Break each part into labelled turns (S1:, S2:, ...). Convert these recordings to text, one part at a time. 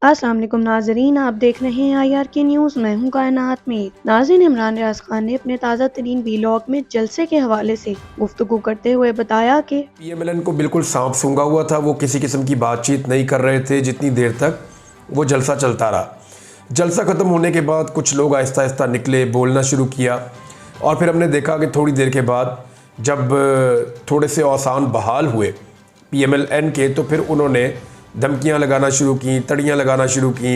S1: अस्सलाम वालेकुम नाज़रीन, आप देख रहे हैं IRK न्यूज़। मैं हूं कायनात में। नाज़रीन, इमरान रियाज खान ने अपने ताज़ा तरीन वीलॉग में जलसे के हवाले से गुफ्तगू करते हुए बताया कि
S2: PMLN को बिल्कुल सांप सूंघा हुआ था। वो किसी किस्म की बातचीत नहीं कर रहे थे जितनी देर तक वो जलसा चलता रहा। जलसा ख़त्म होने के बाद कुछ लोग आहिस्ता आहिस्ता निकले, बोलना शुरू किया और फिर हमने देखा कि थोड़ी देर के बाद जब थोड़े से औसान बहाल हुए PMLN के, तो फिर उन्होंने धमकियां लगाना शुरू की, तड़ियां लगाना शुरू की,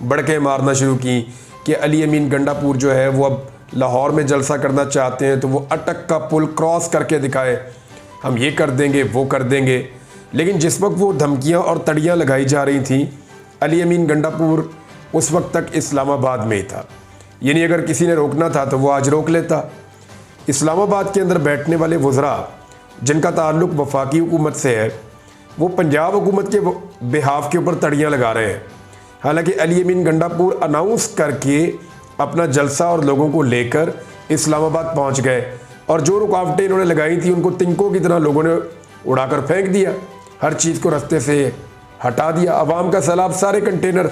S2: बड़कें मारना शुरू की कि अली अमीन गंडापुर जो है वो अब लाहौर में जलसा करना चाहते हैं तो वो अटक का पुल क्रॉस करके दिखाए, हम ये कर देंगे वो कर देंगे। लेकिन जिस वक्त वो धमकियां और तड़ियां लगाई जा रही थी, अली अमीन गंडापुर उस वक्त तक इस्लामाबाद में ही था। यानी अगर किसी ने रोकना था तो वो आज रोक लेता। इस्लामाबाद के अंदर बैठने वाले वज़रा जिनका ताल्लुक़ वफाकी हुकूमत से है, वो पंजाब हुकूमत के बिहाफ के ऊपर तड़ियाँ लगा रहे हैं। हालांकि अली अमीन गंडापुर अनाउंस करके अपना जलसा और लोगों को लेकर इस्लामाबाद पहुंच गए और जो रुकावटें इन्होंने लगाई थी उनको तिनकों की तरह लोगों ने उड़ाकर फेंक दिया, हर चीज़ को रास्ते से हटा दिया। अवाम का सैलाब सारे कंटेनर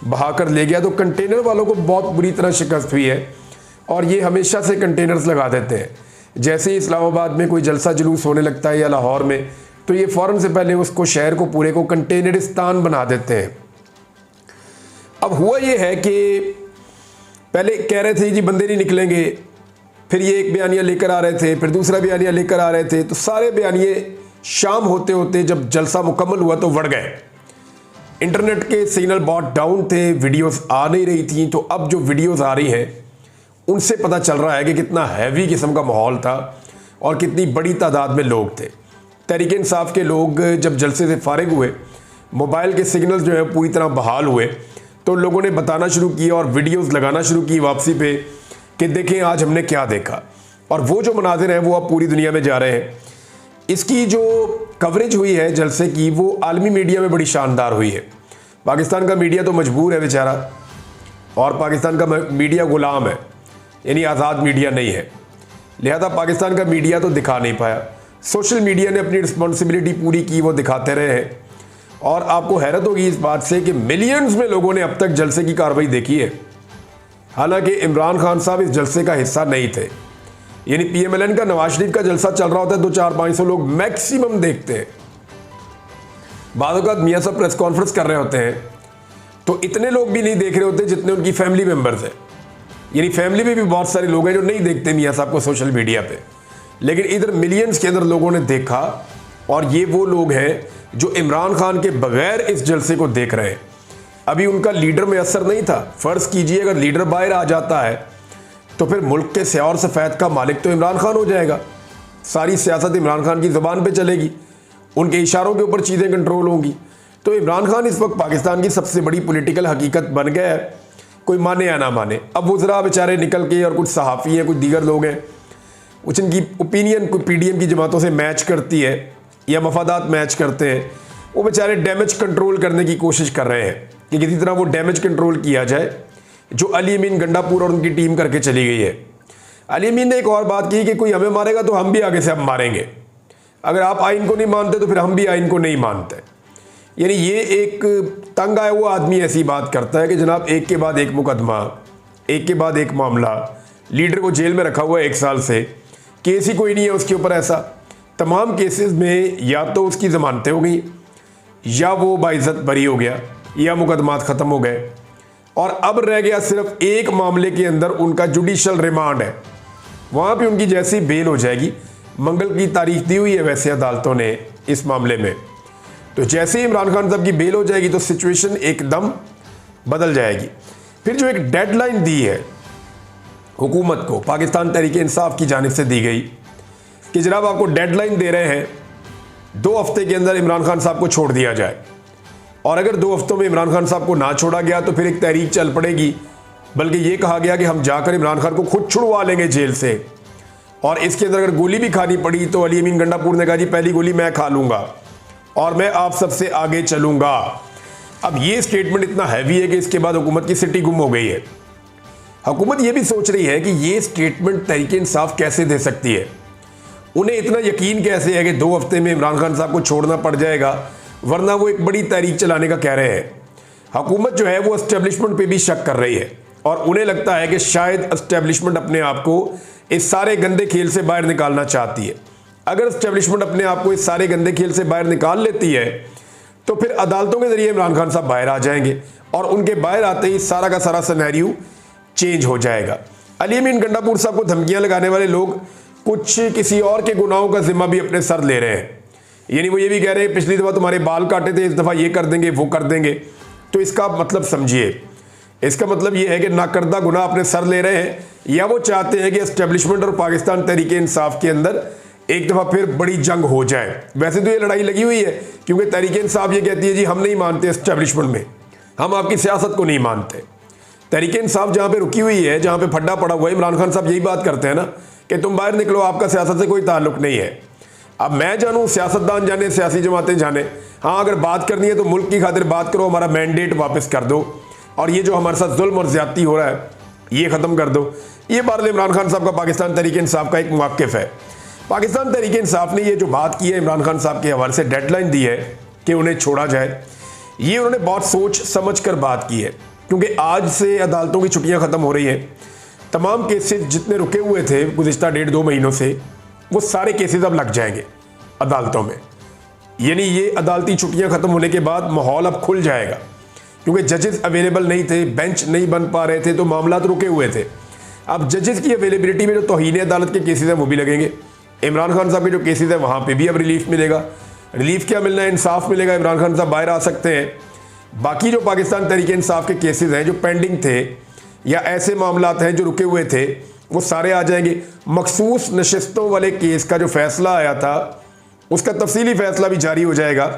S2: बहा कर ले गया। तो कंटेनर वालों को बहुत बुरी तरह शिकस्त हुई है और ये हमेशा से कंटेनर्स लगा देते हैं। जैसे ही इस्लामाबाद में कोई जलसा जुलूस होने लगता है या लाहौर में, तो ये फ़ौरन से पहले उसको, शहर को पूरे को कंटेनरिस्तान बना देते हैं। अब हुआ ये है कि पहले कह रहे थे जी बंदे नहीं निकलेंगे, फिर ये एक बयानिया लेकर आ रहे थे, फिर दूसरा बयानिया लेकर आ रहे थे, तो सारे बयानिए शाम होते होते जब जलसा मुकम्मल हुआ तो बढ़ गए। इंटरनेट के सिग्नल बहुत डाउन थे, वीडियोस आ नहीं रही थी। तो अब जो वीडियोस आ रही हैं उनसे पता चल रहा है कि कितना हैवी किस्म का माहौल था और कितनी बड़ी तादाद में लोग थे। तहरीक इंसाफ के लोग जब जलसे से फारिग हुए, मोबाइल के सिग्नल्स जो है पूरी तरह बहाल हुए, तो लोगों ने बताना शुरू किया और वीडियोस लगाना शुरू की वापसी पे कि देखें आज हमने क्या देखा। और वो जो मनाजिर हैं वो अब पूरी दुनिया में जा रहे हैं। इसकी जो कवरेज हुई है जलसे की, वो आलमी मीडिया में बड़ी शानदार हुई है। पाकिस्तान का मीडिया तो मजबूर है बेचारा, और पाकिस्तान का मीडिया गुलाम है, यानी आज़ाद मीडिया नहीं है। लिहाजा पाकिस्तान का मीडिया तो दिखा नहीं पाया। सोशल मीडिया ने अपनी रिस्पॉन्सिबिलिटी पूरी की, वो दिखाते रहे हैं। और आपको हैरत होगी इस बात से कि मिलियंस में लोगों ने अब तक जलसे की कार्रवाई देखी है। हालांकि इमरान खान साहब इस जलसे का हिस्सा नहीं थे। यानी PMLN का नवाज शरीफ का जलसा चल रहा होता है, 200-400-500 लोग मैक्सिमम देखते हैं। बाद वक़्त मियाँ साहब प्रेस कॉन्फ्रेंस कर रहे होते हैं तो इतने लोग भी नहीं देख रहे होते जितने उनकी फैमिली मेम्बर्स हैं। यानी फैमिली में भी बहुत सारे लोग हैं जो नहीं देखते मियाँ साहब को सोशल मीडिया पे, लेकिन इधर मिलियंस के अंदर लोगों ने देखा। और ये वो लोग हैं जो इमरान खान के बगैर इस जलसे को देख रहे हैं। अभी उनका लीडर में असर नहीं था। फ़र्ज़ कीजिए अगर लीडर बाहर आ जाता है तो फिर मुल्क के स्याह और सफ़ेद का मालिक तो इमरान खान हो जाएगा। सारी सियासत इमरान खान की ज़बान पे चलेगी, उनके इशारों के ऊपर चीज़ें कंट्रोल होंगी। तो इमरान खान इस वक्त पाकिस्तान की सबसे बड़ी पॉलिटिकल हकीकत बन गया है, कोई माने या ना माने। अब वज़रा बेचारे निकल के, और कुछ सहाफ़ी हैं, कुछ दीगर लोग हैं, कुछ इनकी ओपिनियन कोई PDM की जमातों से मैच करती है या मफादात मैच करते हैं, वो बेचारे डैमेज कंट्रोल करने की कोशिश कर रहे हैं कि किसी तरह वो डैमेज कंट्रोल किया जाए जो अली अमीन गंडापुर और उनकी टीम करके चली गई है। अली अमीन ने एक और बात की कि कोई हमें मारेगा तो हम भी आगे से अब मारेंगे, अगर आप आइन को नहीं मानते तो फिर हम भी आइन को नहीं मानते। यानी ये एक तंग आया हुआ आदमी ऐसी बात करता है कि जनाब एक के बाद एक मुकदमा, एक के बाद एक मामला, लीडर को जेल में रखा हुआ है 1 साल से, केस ही कोई नहीं है उसके ऊपर। ऐसा तमाम केसेस में या तो उसकी ज़मानतें हो गई, या वो बाइज्जत बरी हो गया, या मुकदमात ख़त्म हो गए, और अब रह गया सिर्फ एक मामले के अंदर उनका जुडिशल रिमांड है। वहाँ पे उनकी जैसी बेल हो जाएगी, मंगल की तारीख दी हुई है वैसे अदालतों ने इस मामले में, तो जैसे ही इमरान खान साहब की बेल हो जाएगी तो सिचुएशन एकदम बदल जाएगी। फिर जो एक डेडलाइन दी है हुकूमत को, पाकिस्तान तहरीक इंसाफ की जानिब से दी गई कि जनाब आपको डेडलाइन दे रहे हैं 2 हफ्ते के अंदर इमरान खान साहब को छोड़ दिया जाए। और अगर 2 हफ्तों में इमरान खान साहब को ना छोड़ा गया तो फिर एक तहरीक चल पड़ेगी। बल्कि ये कहा गया कि हम जाकर इमरान खान को खुद छुड़वा लेंगे जेल से, और इसके अंदर अगर गोली भी खानी पड़ी तो अली अमीन गंडापुर ने कहा जी पहली गोली मैं खा लूँगा और मैं आप सबसे आगे चलूँगा। अब ये स्टेटमेंट इतना हैवी है कि इसके बाद हुकूमत की सिटी गुम हो गई है। हुकूमत ये भी सोच रही है कि ये स्टेटमेंट तहरीक इंसाफ कैसे दे सकती है। उन्हें इतना यकीन कैसे है कि 2 हफ्ते में इमरान खान साहब को छोड़ना पड़ जाएगा, वरना वो एक बड़ी तहरीक चलाने का कह रहे हैं। हुकूमत जो है वो एस्टेब्लिशमेंट पे भी शक कर रही है और उन्हें लगता है कि शायद एस्टेब्लिशमेंट अपने आप को इस सारे गंदे खेल से बाहर निकालना चाहती है। अगर एस्टेब्लिशमेंट अपने आप को इस सारे गंदे खेल से बाहर निकाल लेती है तो फिर अदालतों के जरिए इमरान खान साहब बाहर आ जाएंगे और उनके बाहर आते ही सारा का सारा सिनेरियो चेंज हो जाएगा। अली अमीन गंडापुर साहब को धमकियां लगाने वाले लोग कुछ किसी और के गुनाहों का जिम्मा भी अपने सर ले रहे हैं, यानी वो ये भी कह रहे हैं पिछली दफ़ा तुम्हारे बाल काटे थे, इस दफ़ा ये कर देंगे वो कर देंगे। तो इसका मतलब समझिए, इसका मतलब ये है कि नाकर्दा गुनाह अपने सर ले रहे हैं या वो चाहते हैं कि एस्टेब्लिशमेंट और पाकिस्तान तहरीक इंसाफ के अंदर एक दफ़ा फिर बड़ी जंग हो जाए। वैसे तो ये लड़ाई लगी हुई है क्योंकि तहरीक इंसाफ ये कहती है जी हम नहीं मानते एस्टेब्लिशमेंट में, हम आपकी सियासत को नहीं मानते। तहरीक इंसाफ जहाँ पे रुकी हुई है, जहाँ पे फड्डा पड़ा हुआ है, इमरान खान साहब यही बात करते हैं ना कि तुम बाहर निकलो, आपका सियासत से कोई ताल्लुक नहीं है। अब मैं जानूँ, सियासतदान जाने, सियासी जमातें जाने, हाँ अगर बात करनी है तो मुल्क की खातिर बात करो, हमारा मैंडेट वापस कर दो और ये जो हमारे साथ जुल्म और ज्यादती हो रहा है ये ख़त्म कर दो। ये बात इमरान खान साहब का पाकिस्तान तहरीक इंसाफ का एक मौक़िफ़ है। पाकिस्तान तहरीक इंसाफ ने ये जो बात की है इमरान खान साहब के हवाले से, डेडलाइन दी है कि उन्हें छोड़ा जाए, ये उन्होंने बहुत सोच समझ कर बात की है क्योंकि आज से अदालतों की छुट्टियाँ ख़त्म हो रही हैं। तमाम केसेस जितने रुके हुए थे गुज़िश्ता 1.5-2 महीनों से, वो सारे केसेस अब लग जाएंगे अदालतों में। यानी ये अदालती छुट्टियां ख़त्म होने के बाद माहौल अब खुल जाएगा क्योंकि जजेस अवेलेबल नहीं थे, बेंच नहीं बन पा रहे थे, तो मामला तो रुके हुए थे। अब जजेस की अवेलेबिलिटी में जो तौहीन अदालत के केसेस हैं वो भी लगेंगे। इमरान खान साहब के जो केसेस हैं वहाँ पे भी अब रिलीफ मिलेगा। रिलीफ क्या मिलना है, इंसाफ मिलेगा, इमरान खान साहब बाहर आ सकते हैं। बाकी जो पाकिस्तान तहरीक इंसाफ के केसेस हैं जो पेंडिंग थे या ऐसे मामलात हैं जो रुके हुए थे वो सारे आ जाएंगे। मखसूस नशिस्तों वाले केस का जो फैसला आया था उसका तफसीली फैसला भी जारी हो जाएगा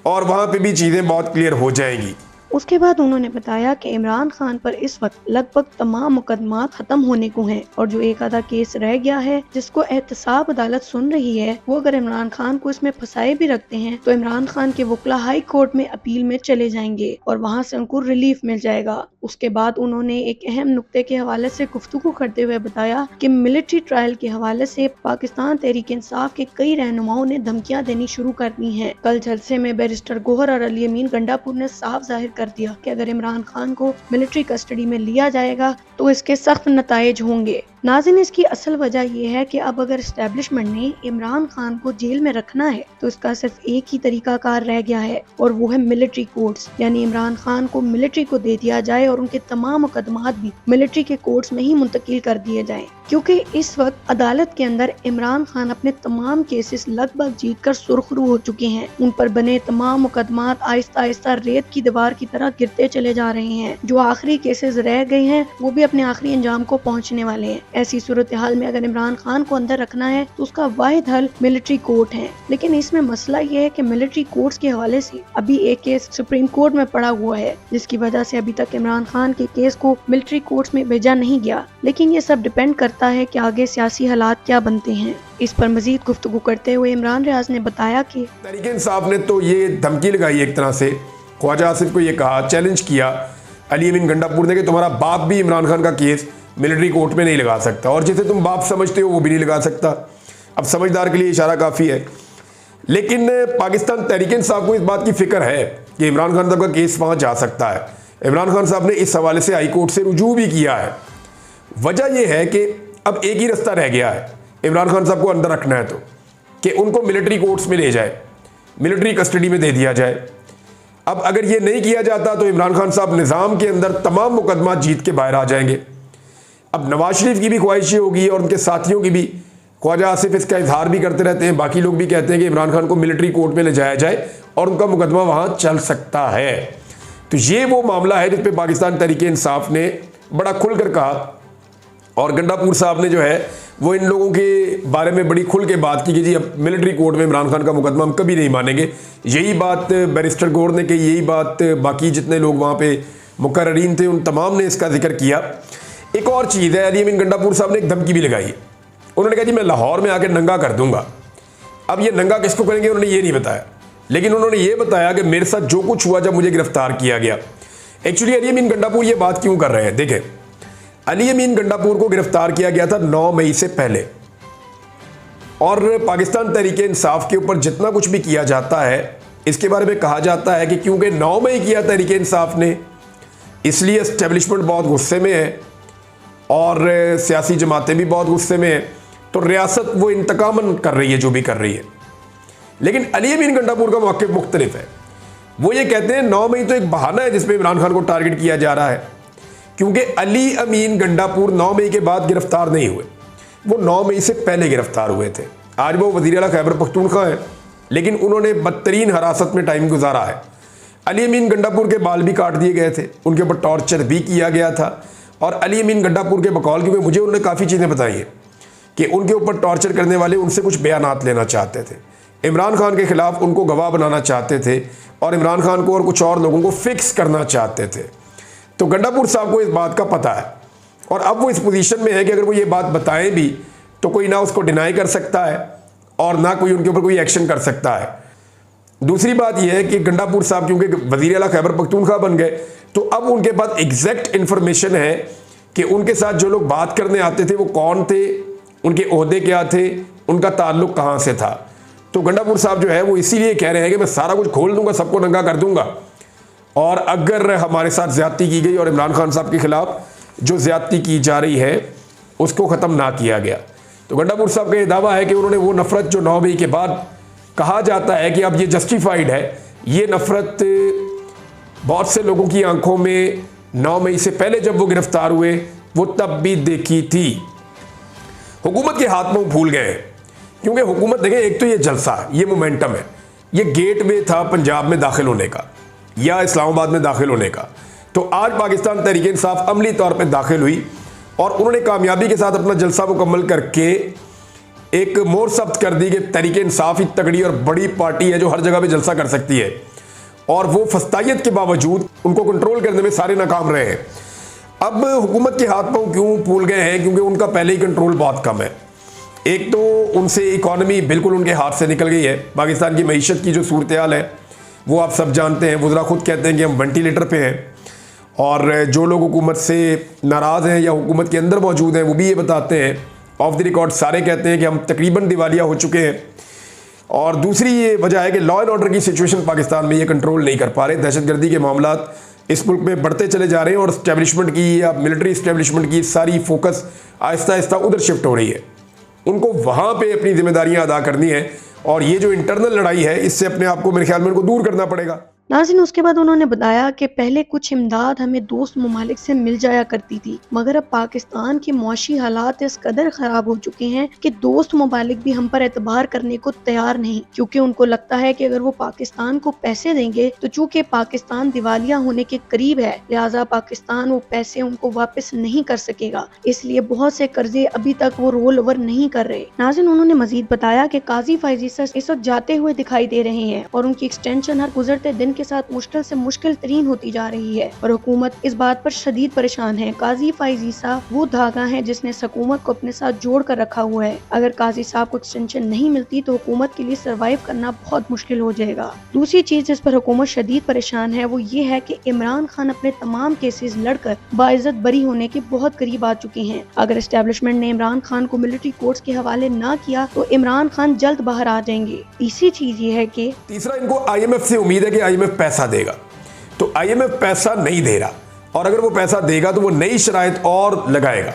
S2: और वहाँ पे भी चीज़ें बहुत क्लियर हो जाएंगी।
S1: उसके बाद उन्होंने बताया कि इमरान खान पर इस वक्त लगभग तमाम मुकदमात खत्म होने को हैं और जो एक आधा केस रह गया है जिसको एहतसाब अदालत सुन रही है, वो अगर इमरान खान को इसमें फंसाए भी रखते हैं तो इमरान खान के वकला हाई कोर्ट में अपील में चले जाएंगे और वहाँ से उनको रिलीफ मिल जाएगा। उसके बाद उन्होंने एक अहम नुक्ते के हवाले से गुफ्तगू करते हुए बताया कि मिलिट्री ट्रायल के हवाले से पाकिस्तान तहरीक इंसाफ के कई रहनुमाओं ने धमकियां देनी शुरू कर दी हैं। कल जलसे में बैरिस्टर गोहर और अली अमीन गंडापुर ने साफ जाहिर कर दिया कि अगर इमरान खान को मिलिट्री कस्टडी में लिया जाएगा तो इसके सख्त नताइज होंगे। नाज़रीन, इसकी असल वजह यह है कि अब अगर एस्टेब्लिशमेंट ने इमरान खान को जेल में रखना है तो इसका सिर्फ एक ही तरीकाकार रह गया है और वो है मिलिट्री कोर्ट्स, यानी इमरान खान को मिलिट्री को दे दिया जाए और उनके तमाम मुकदमात भी मिलिट्री के कोर्ट्स में ही मुंतकिल कर दिए जाएं। क्योंकि इस वक्त अदालत के अंदर इमरान खान अपने तमाम केसेस लगभग जीतकर सुर्खरू हो चुके हैं। उन पर बने तमाम मुकदमात आहिस्ता आहिस्ता रेत की दीवार की तरह गिरते चले जा रहे हैं। जो आखिरी केसेस रह गए हैं वो भी अपने आखिरी अंजाम को पहुंचने वाले हैं। ऐसी सूरत हाल में अगर इमरान खान को अंदर रखना है तो उसका वाहिद हल मिलिट्री कोर्ट है। लेकिन इसमें मसला ये है कि मिलिट्री कोर्ट्स के हवाले से अभी एक केस सुप्रीम कोर्ट में पड़ा हुआ है जिसकी वजह से अभी तक इमरान खान के केस को मिलिट्री कोर्ट्स में भेजा नहीं गया। लेकिन ये सब डिपेंड करता है कि आगे सियासी हालात क्या बनते हैं। इस पर मजीद गुफ्तगू करते हुए इमरान रियाज ने बताया कि
S2: तहरीक इंसाफ ने तो ये धमकी लगाई, एक तरह से ख्वाजा आसिफ को ये कहा, चैलेंज किया अली अमीन गंडापुर ने कि तुम्हारा बाप भी इमरान खान का केस मिलिट्री कोर्ट में नहीं लगा सकता और जिसे तुम बाप समझते हो वो भी नहीं लगा सकता। अब समझदार के लिए इशारा काफ़ी है। लेकिन पाकिस्तान तहरीक इंसाफ को इस बात की फिक्र है कि इमरान खान साहब का केस वहाँ जा सकता है। इमरान खान साहब ने इस हवाले से हाई कोर्ट से रुजू भी किया है। वजह यह है कि अब एक ही रास्ता रह गया है इमरान खान साहब को अंदर रखना है तो कि उनको मिलिट्री कोर्ट्स में ले जाए, मिलिट्री कस्टडी में दे दिया जाए। अब अगर ये नहीं किया जाता तो इमरान खान साहब निज़ाम के अंदर तमाम मुकदमा जीत के बाहर आ जाएंगे। अब नवाज शरीफ की भी ख्वाहिश होगी और उनके साथियों की भी। ख्वाजा आसिफ इसका इजहार भी करते रहते हैं, बाकी लोग भी कहते हैं कि इमरान खान को मिलिट्री कोर्ट में ले जाया जाए और उनका मुकदमा वहाँ चल सकता है। तो ये वो मामला है जिस पे पाकिस्तान तहरीक इंसाफ ने बड़ा खुलकर कहा और गंडापुर साहब ने जो है वो इन लोगों के बारे में बड़ी खुल के बात की कि जी अब मिलिट्री कोर्ट में इमरान खान का मुकदमा हम कभी नहीं मानेंगे। यही बात बैरिस्टर गौर ने कही, यही बात बाकी जितने लोग वहाँ पे मुकर्ररीन थे उन तमाम ने इसका जिक्र किया। एक और चीज़ है, अली अमीन गंडापुर साहब ने एक धमकी भी लगाई। उन्होंने कहा जी मैं लाहौर में आकर नंगा कर दूंगा। अब ये नंगा किसको करेंगे उन्होंने ये नहीं बताया, लेकिन उन्होंने ये बताया कि मेरे साथ जो कुछ हुआ जब मुझे गिरफ्तार किया गया। एक्चुअली अली अमीन गंडापुर ये बात क्यों कर रहे हैं, देखें अली अमीन गंडापुर को गिरफ्तार किया गया था 9 मई से पहले और पाकिस्तान तहरीक इंसाफ के ऊपर जितना कुछ भी किया जाता है इसके बारे में कहा जाता है कि क्योंकि 9 मई किया तहरीक इंसाफ ने, इसलिए एस्टेब्लिशमेंट बहुत गुस्से में है और सियासी जमातें भी बहुत गुस्से में हैं, तो रियासत वो इंतकामन कर रही है जो भी कर रही है। लेकिन अली अमीन गंडापुर का मौक़िफ़ मुख्तलिफ है। वो ये कहते हैं 9 मई तो एक बहाना है जिसमें इमरान खान को टारगेट किया जा रहा है, क्योंकि अली अमीन गंडापुर 9 मई के बाद गिरफ्तार नहीं हुए, वो 9 मई से पहले गिरफ्तार हुए थे। आज वो वज़ीर आला खैबर पख्तूनख्वा हैं, लेकिन उन्होंने बदतरीन हिरासत में टाइम गुजारा है। अली अमीन गंडापुर के बाल भी काट दिए गए थे, उनके ऊपर टॉर्चर भी किया गया था। और अली अमीन गंडापुर के बकौल, क्योंकि मुझे उन्होंने काफ़ी चीज़ें बताई हैं कि उनके ऊपर टॉर्चर करने वाले उनसे कुछ बयानात लेना चाहते थे, इमरान खान के ख़िलाफ़ उनको गवाह बनाना चाहते थे और इमरान खान को और कुछ और लोगों को फिक्स करना चाहते थे। तो गंडापुर साहब को इस बात का पता है और अब वो इस पोजीशन में है कि अगर वो ये बात बताएं भी तो कोई ना उसको डिनाई कर सकता है और ना कोई उनके ऊपर कोई एक्शन कर सकता है। दूसरी बात यह है कि गंडापुर साहब क्योंकि वज़ीर आला खैबर पख्तूनख्वा बन गए, तो अब उनके पास एग्जैक्ट इन्फॉर्मेशन है कि उनके साथ जो लोग बात करने आते थे वो कौन थे, उनके ओहदे क्या थे, उनका ताल्लुक कहाँ से था। तो गंडापुर साहब जो है वो इसीलिए कह रहे हैं कि मैं सारा कुछ खोल दूंगा, सबको नंगा कर दूंगा, और अगर हमारे साथ ज़्यादती की गई और इमरान खान साहब के खिलाफ जो ज़्यादती की जा रही है उसको ख़त्म ना किया गया। तो गंडापुर साहब का ये दावा है कि उन्होंने वो नफ़रत जो 9 मई के बाद कहा जाता है कि अब ये जस्टिफाइड है, ये नफ़रत बहुत से लोगों की आंखों में 9 मई से पहले जब वो गिरफ्तार हुए वो तब भी देखी थी। हुकूमत के हाथ में भूल गए हैं, क्योंकि हुकूमत देखें, एक तो ये जलसा, ये मोमेंटम है, ये गेटवे था पंजाब में दाखिल होने का या इस्लामाबाद में दाखिल होने का। तो आज पाकिस्तान तहरीक इंसाफ अमली तौर पे दाखिल हुई और उन्होंने कामयाबी के साथ अपना जलसा मुकम्मल करके एक मोहर सब्त कर दी कि तहरीक इंसाफ ही तगड़ी और बड़ी पार्टी है जो हर जगह पे जलसा कर सकती है, और वो फस्तायत के बावजूद उनको कंट्रोल करने में सारे नाकाम रहे हैं। अब हुकूमत के हाथ पांव क्यों फूल गए हैं? क्योंकि उनका पहले ही कंट्रोल बहुत कम है। एक तो उनसे इकॉनमी बिल्कुल उनके हाथ से निकल गई है। पाकिस्तान की मईशत की जो सूरत हाल है वो आप सब जानते हैं। वज़रा खुद कहते हैं कि हम वेंटिलेटर पे हैं, और जो लोग हुकूमत से नाराज़ हैं या हुकूमत के अंदर मौजूद हैं वो भी ये बताते हैं, ऑफ द रिकॉर्ड सारे कहते हैं कि हम तकरीबन दिवालिया हो चुके हैं। और दूसरी ये वजह है कि लॉ एंड ऑर्डर की सिचुएशन पाकिस्तान में ये कंट्रोल नहीं कर पा रहे। दहशतगर्दी के मामलात इस मुल्क में बढ़ते चले जा रहे हैं और इस्टेब्लिशमेंट की या मिलिट्री इस्टेब्लिशमेंट की सारी फोकस आहिस्ता आहिस्ता उधर शिफ्ट हो रही है। उनको वहाँ पे अपनी जिम्मेदारियाँ अदा करनी है, और ये जो इंटरनल लड़ाई है इससे अपने आप को मेरे ख्याल में उनको दूर करना पड़ेगा।
S1: नाज़रीन, उसके बाद उन्होंने बताया कि पहले कुछ इमदाद हमें दोस्त ममालिक से मिल जाया करती थी, मगर अब पाकिस्तान के मुआशी हालात इस कदर खराब हो चुके हैं कि दोस्त ममालिक भी हम पर एतबार करने को तैयार नहीं, क्योंकि उनको लगता है कि अगर वो पाकिस्तान को पैसे देंगे तो चूंकि पाकिस्तान दिवालिया होने के करीब है, लिहाजा पाकिस्तान वो पैसे उनको वापस नहीं कर सकेगा, इसलिए बहुत से कर्जे अभी तक वो रोल ओवर नहीं कर रहे। नाज़रीन, उन्होंने मजीद बताया कि काजी फैज़ ईसा इस वक्त जाते हुए दिखाई दे रहे हैं और उनकी एक्सटेंशन हर गुजरते दिन के साथ मुश्किल से मुश्किल तरीन होती जा रही है, और हुकूमत इस बात पर शदीद परेशान है। काजी फैज़ ईसा वो धागा है जिसने हुकूमत को अपने साथ जोड़ कर रखा हुआ है। अगर काजी साहब को एक्सटेंशन नहीं मिलती तो हुकूमत के लिए सर्वाइव करना बहुत मुश्किल हो जाएगा। दूसरी चीज जिस पर हुकूमत शदीद परेशान है वो ये है कि इमरान खान अपने तमाम केसेस लड़कर बाइज्जत बरी होने के बहुत करीब आ चुके हैं। अगर एस्टेब्लिशमेंट ने इमरान खान को मिलिट्री कोर्ट्स के हवाले ना किया तो इमरान खान जल्द बाहर आ जाएंगे। तीसरी चीज ये है कि
S2: तीसरा, इनको IMF से उम्मीद है कि IMF पैसा देगा, तो IMF पैसा नहीं दे रहा, और अगर वो पैसा देगा तो वो नई शराइत और लगाएगा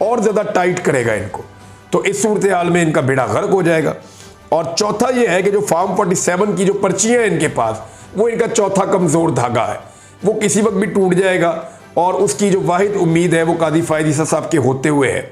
S2: और ज़्यादा टाइट करेगा इनको, तो इस सूरत हाल में इनका बेड़ा गर्क हो जाएगा। और चौथा ये है कि जो फार्म 47 की जो पर्चियाँ हैं इनके पास, वो इनका चौथा कमज़ोर धागा है, वो किसी वक्त भी टूट जाएगा, और उसकी जो वाहिद उम्मीद है वो काजी फैज़ ईसा साहब के होते हुए है।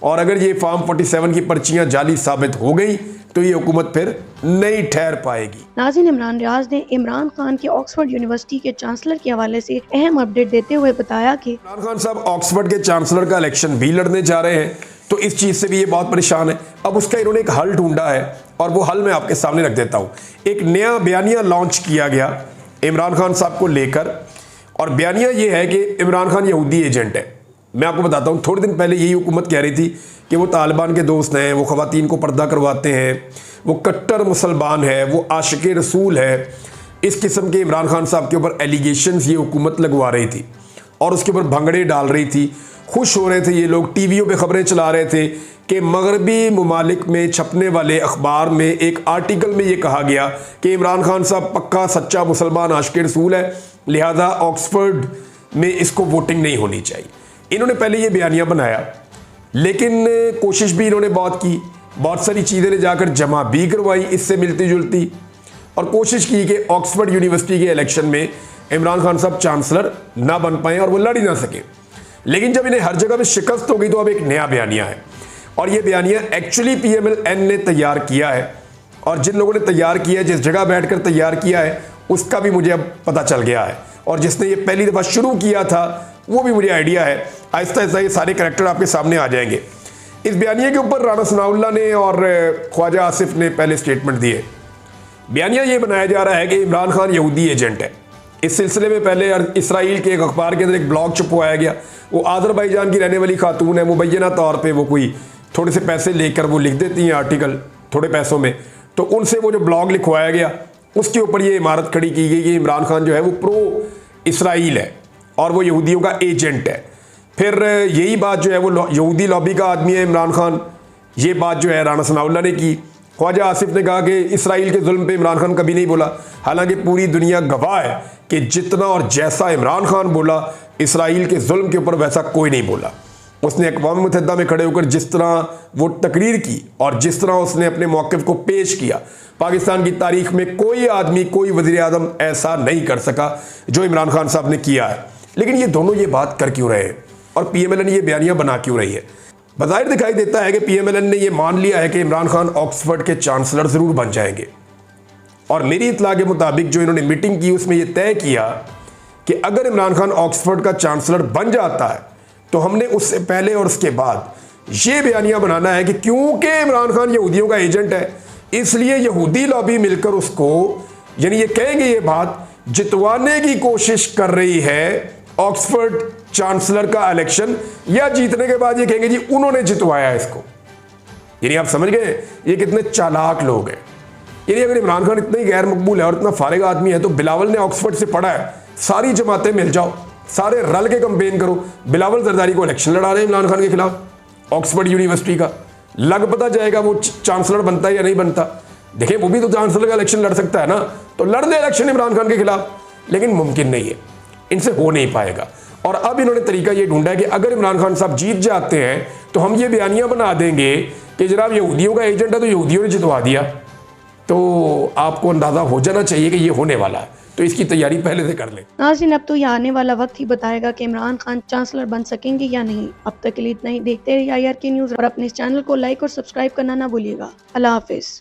S2: और अगर ये फार्म 47 की पर्चियाँ जाली साबित हो गई तो ये हुकूमत फिर नहीं ठहर पाएगी।
S1: नाज़रीन, इमरान रियाज ने इमरान खान के ऑक्सफोर्ड यूनिवर्सिटी के चांसलर के हवाले से अहम अपडेट देते हुए बताया कि
S2: इमरान खान साहब ऑक्सफोर्ड के चांसलर का इलेक्शन भी लड़ने जा रहे हैं, तो इस चीज़ से भी ये बहुत परेशान है। अब उसका इन्होंने एक हल ढूंढा है और वो हल मैं आपके सामने रख देता हूँ। एक नया बयानिया लॉन्च किया गया इमरान खान साहब को लेकर, और बयानिया ये है कि इमरान खान यहूदी एजेंट है। मैं आपको बताता हूँ, थोड़े दिन पहले यही हुकूमत कह रही थी कि वो तालिबान के दोस्त हैं, वो ख़वातीन को पर्दा करवाते हैं, वो कट्टर मुसलमान है, वो आशिक रसूल है। इस किस्म के इमरान खान साहब के ऊपर एलिगेशंस ये हुकूमत लगवा रही थी और उसके ऊपर भंगड़े डाल रही थी। खुश हो रहे थे ये लोग, टीवियों पे खबरें चला रहे थे कि मगरबी ममालिक में छपने वाले अखबार में एक आर्टिकल में ये कहा गया कि इमरान खान साहब पक्का सच्चा मुसलमान आशिक रसूल है, लिहाजा ऑक्सफर्ड में इसको वोटिंग नहीं होनी चाहिए। इन्होंने पहले ये बयानिया बनाया, लेकिन कोशिश भी इन्होंने बहुत की, बहुत सारी चीज़ें ले जाकर जमा भी करवाई इससे मिलती जुलती, और कोशिश की कि ऑक्सफर्ड यूनिवर्सिटी के इलेक्शन में इमरान खान साहब चांसलर ना बन पाए और वो लड़ ही ना सके। लेकिन जब इन्हें हर जगह पे शिकस्त हो गई तो अब एक नया बयानिया है, और ये बयानिया एक्चुअली PMLN ने तैयार किया है, और जिन लोगों ने तैयार किया है, जिस जगह बैठकर तैयार किया है, उसका भी मुझे अब पता चल गया है, और जिसने ये पहली दफ़ा शुरू किया था वो भी मुझे आइडिया है। आहिस्ता आहिस्ता ये सारे करैक्टर आपके सामने आ जाएंगे। इस बयानिया के ऊपर राना सनाउल्लाह ने और ख्वाजा आसिफ ने पहले स्टेटमेंट दिए। बयानिया ये बनाया जा रहा है कि इमरान खान यहूदी एजेंट है। इस सिलसिले में पहले इसराइल के एक अखबार के अंदर एक ब्लॉग छपवाया गया। वो आज़रबाईजान की रहने वाली खातून है, मुबैना तौर पे वो कोई थोड़े से पैसे लेकर वो लिख देती हैं आर्टिकल थोड़े पैसों में, तो उनसे वो जो ब्लॉग लिखवाया गया उसके ऊपर ये इमारत खड़ी की गई कि इमरान खान जो है वो प्रो इसराइल है और वो यहूदियों का एजेंट है। फिर यही बात जो है वो यहूदी लॉबी का आदमी है इमरान खान, ये बात जो है राना सनाउल्लाह ने की। ख्वाजा आसिफ ने कहा कि इसराइल के जुल्म पे इमरान खान कभी नहीं बोला, हालांकि पूरी दुनिया गवाह है कि जितना और जैसा इमरान खान बोला इसराइल के जुल्म के ऊपर वैसा कोई नहीं बोला। उसने अक़वाम मुत्तहिदा में खड़े होकर जिस तरह वो तकरीर की और जिस तरह उसने अपने मौक़िफ़ को पेश किया, पाकिस्तान की तारीख में कोई आदमी, कोई वज़ीर आज़म ऐसा नहीं कर सका जो इमरान खान साहब ने किया है। लेकिन ये दोनों ये बात कर क्यों रहे हैं और PMLN ये बयानियाँ बना क्यों रही है? बज़ाहिर दिखाई देता है कि PMLN ने ये मान लिया है कि इमरान खान ऑक्सफर्ड के चांसलर ज़रूर बन जाएंगे, और मेरी इत्तला के मुताबिक जो इन्होंने मीटिंग की उसमें यह तय किया कि अगर इमरान खान ऑक्सफर्ड का चांसलर बन जाता है तो हमने उससे पहले और उसके बाद ये बयानिया बनाना है कि क्योंकि इमरान खान यहूदियों का एजेंट है, इसलिए यहूदी लॉबी मिलकर उसको, यानी ये कहेंगे ये बात, जितवाने की कोशिश कर रही है ऑक्सफर्ड चांसलर का इलेक्शन, या जीतने के बाद ये कहेंगे जी उन्होंने जितवाया इसको। यानी आप समझ गए ये कितने चालाक लोग हैं। यानी अगर इमरान खान इतना ही गैर मकबूल है और इतना फारिग आदमी है तो बिलावल ने ऑक्सफर्ड से पढ़ा है, सारी जमातें मिल जाओ, सारे रल के कंपेन करो, बिलावल जरदारी को इलेक्शन लड़ा रहे हैं इमरान खान के खिलाफ ऑक्सफर्ड यूनिवर्सिटी का, लग पता जाएगा वो चांसलर बनता है या नहीं बनता। देखें वो भी तो चांसलर का इलेक्शन लड़ सकता है ना, तो लड़ दे इलेक्शन इमरान खान के खिलाफ, लेकिन मुमकिन नहीं है, इनसे हो नहीं पाएगा। और अब इन्होंने तरीका ये ढूंढा है कि अगर इमरान खान साहब जीत जाते हैं तो हम ये बयानियां बना देंगे कि जनाब यहूदियों का एजेंट है तो यहूदियों ने जितवा दिया। तो आपको अंदाज़ा हो जाना चाहिए कि ये होने वाला है, तो इसकी तैयारी पहले से कर लें।
S1: नाज़रीन, अब तो ये आने वाला वक्त ही बताएगा कि इमरान खान चांसलर बन सकेंगे या नहीं। अब तक के लिए इतना ही। देखते रहिए IRK न्यूज़ और अपने इस चैनल को लाइक और सब्सक्राइब करना ना भूलिएगा। अल्लाह हाफिज़।